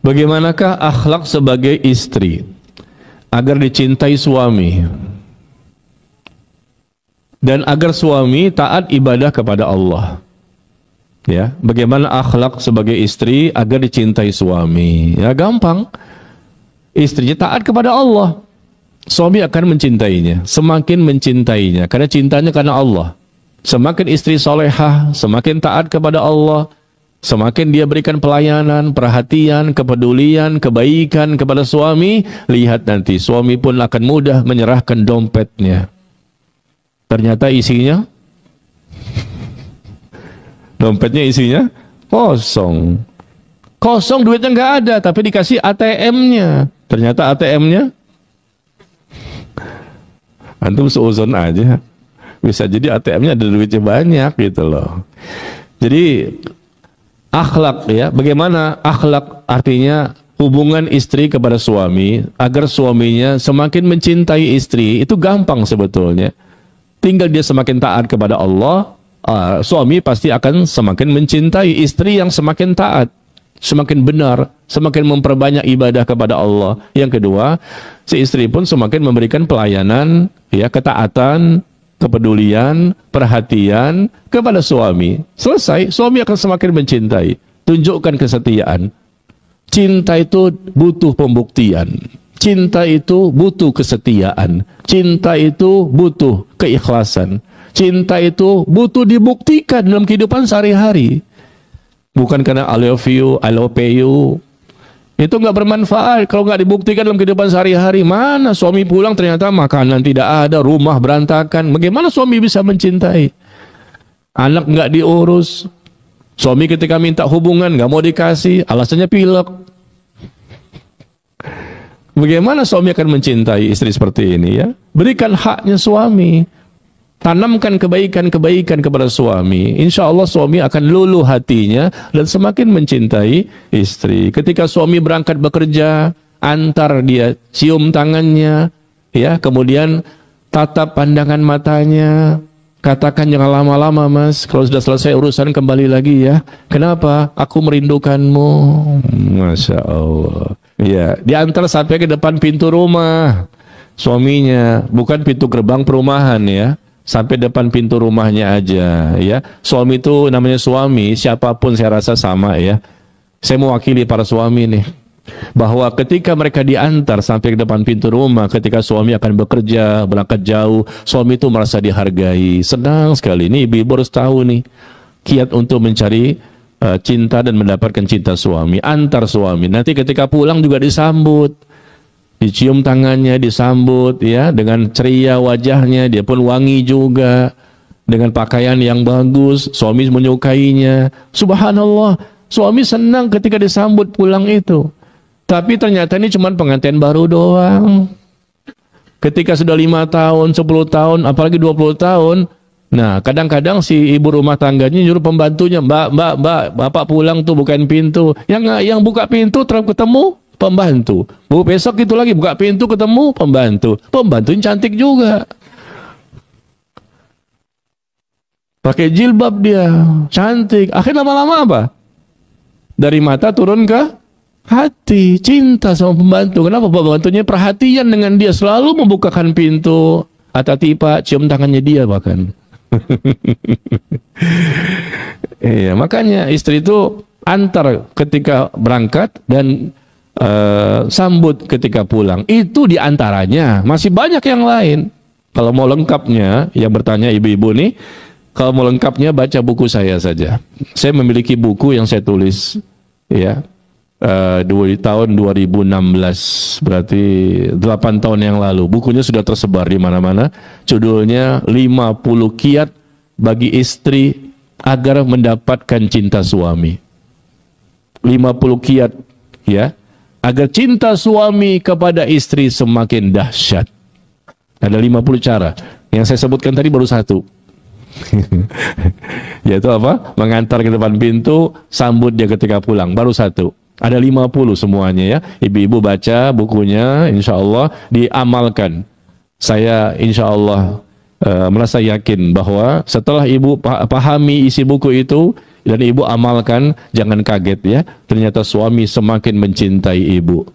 Bagaimanakah akhlak sebagai istri agar dicintai suami dan agar suami taat ibadah kepada Allah? Ya, bagaimana akhlak sebagai istri agar dicintai suami? Ya, gampang. Istrinya taat kepada Allah, suami akan mencintainya, semakin mencintainya karena cintanya karena Allah. Semakin istri solehah, semakin taat kepada Allah, semakin dia berikan pelayanan, perhatian, kepedulian, kebaikan kepada suami. Lihat nanti suami pun akan mudah menyerahkan dompetnya. Ternyata isinya, dompetnya isinya kosong. Kosong, duitnya nggak ada, tapi dikasih ATM-nya. Ternyata ATM-nya, antum seuzon aja. Bisa jadi ATM-nya ada duitnya banyak gitu loh. Jadi akhlak, ya, bagaimana akhlak, artinya hubungan istri kepada suami agar suaminya semakin mencintai istri, itu gampang sebetulnya. Tinggal dia semakin taat kepada Allah, suami pasti akan semakin mencintai istri yang semakin taat, semakin benar, semakin memperbanyak ibadah kepada Allah. Yang kedua, si istri pun semakin memberikan pelayanan, ya, ketaatan, kepedulian, perhatian kepada suami. Selesai, suami akan semakin mencintai. Tunjukkan kesetiaan. Cinta itu butuh pembuktian. Cinta itu butuh kesetiaan. Cinta itu butuh keikhlasan. Cinta itu butuh dibuktikan dalam kehidupan sehari-hari. Bukan karena I love you, I love you. Itu nggak bermanfaat kalau nggak dibuktikan dalam kehidupan sehari-hari. Mana suami pulang ternyata makanan tidak ada, rumah berantakan. Bagaimana suami bisa mencintai? Anak nggak diurus. Suami ketika minta hubungan nggak mau dikasih, alasannya pilek. Bagaimana suami akan mencintai istri seperti ini, ya? Berikan haknya suami. Tanamkan kebaikan-kebaikan kepada suami. Insya Allah suami akan luluh hatinya dan semakin mencintai istri. Ketika suami berangkat bekerja, antar dia, cium tangannya, ya, kemudian tatap pandangan matanya. Katakan jangan lama-lama mas, kalau sudah selesai urusan kembali lagi ya. Kenapa? Aku merindukanmu. Masya Allah. Ya, diantar sampai ke depan pintu rumah suaminya, bukan pintu gerbang perumahan ya. Sampai depan pintu rumahnya aja ya. Suami itu namanya suami, siapapun saya rasa sama ya. Saya mewakili para suami nih, bahwa ketika mereka diantar sampai ke depan pintu rumah, ketika suami akan bekerja, berangkat jauh, suami itu merasa dihargai, senang sekali. Ini ibu-ibu harus tahu nih, kiat untuk mencari cinta dan mendapatkan cinta suami. Antar suami, nanti ketika pulang juga disambut, dicium tangannya, disambut ya dengan ceria wajahnya, dia pun wangi juga dengan pakaian yang bagus, suami menyukainya. Subhanallah, suami senang ketika disambut pulang itu. Tapi ternyata ini cuma pengantin baru doang. Ketika sudah 5 tahun, 10 tahun, apalagi 20 tahun, nah kadang-kadang si ibu rumah tangganya nyuruh pembantunya, mbak, bapak pulang tuh bukain pintu. Yang buka pintu terus ketemu pembantu. Bu, besok itu lagi buka pintu ketemu pembantu. Pembantunya cantik juga. Pakai jilbab dia, cantik. Akhirnya lama-lama apa? Dari mata turun ke hati, cinta sama pembantu. Kenapa? Pembantunya perhatian dengan dia, selalu membukakan pintu, atatipa, cium tangannya dia bahkan. Iya, makanya istri itu antar ketika berangkat dan sambut ketika pulang. Itu diantaranya. Masih banyak yang lain. Kalau mau lengkapnya, yang bertanya ibu-ibu nih, kalau mau lengkapnya baca buku saya saja. Saya memiliki buku yang saya tulis ya, di tahun 2016, berarti 8 tahun yang lalu. Bukunya sudah tersebar di mana-mana. Judulnya 50 kiat bagi istri agar mendapatkan cinta suami. 50 kiat ya, agar cinta suami kepada istri semakin dahsyat. Ada 50 cara. Yang saya sebutkan tadi baru 1. Yaitu apa? Mengantar ke depan pintu, sambut dia ketika pulang. Baru 1. Ada 50 semuanya ya. Ibu-ibu baca bukunya, insya Allah diamalkan. Saya insya Allah merasa yakin bahwa setelah ibu pahami isi buku itu, Dan ibu amalkan, jangan kaget ya. Ternyata suami semakin mencintai ibu.